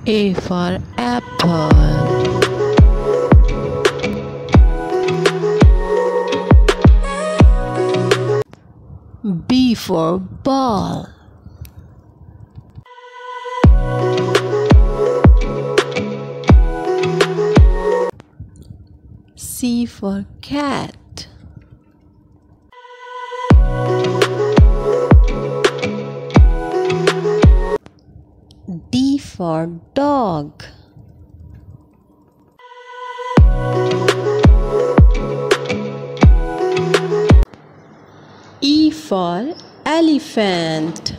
A for apple. B for ball. C for cat. D for dog. E for elephant.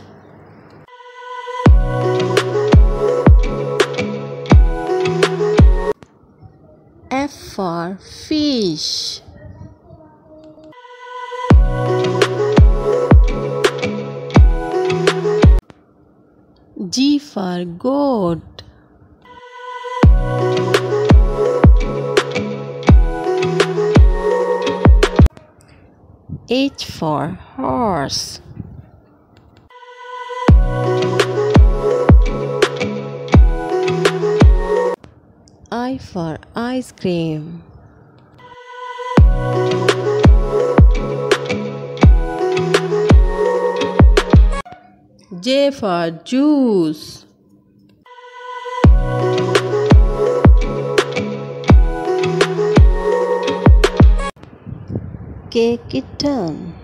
F for fish. G for goat. H for horse. I for ice cream. J for juice. K kitten.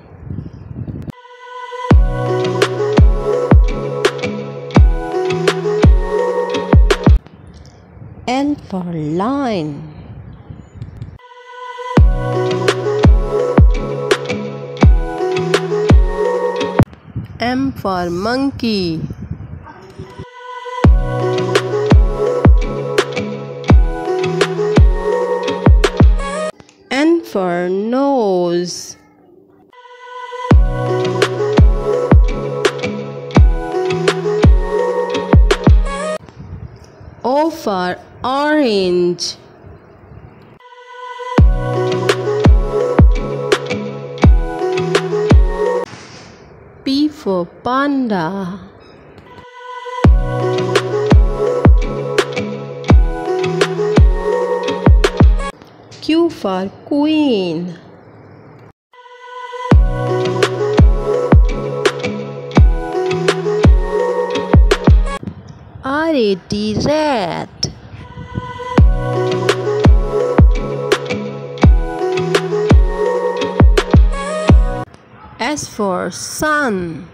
L for lion. M for monkey. N for nose. O for orange. P for panda. Q for queen. R-A-T rat. S for sun.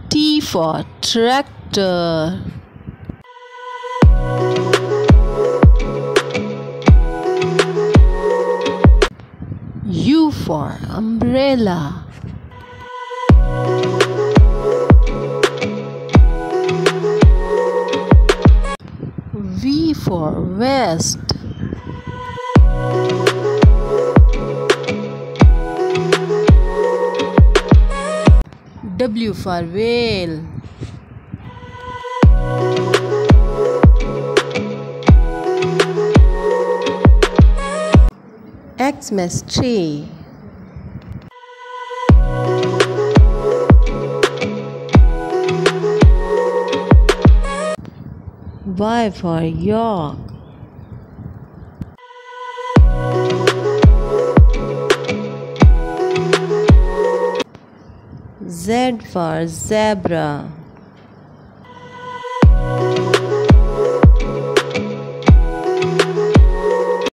T for tractor. U for umbrella. V for vest. W for whale. Xmas tree. Y for York. Z for zebra.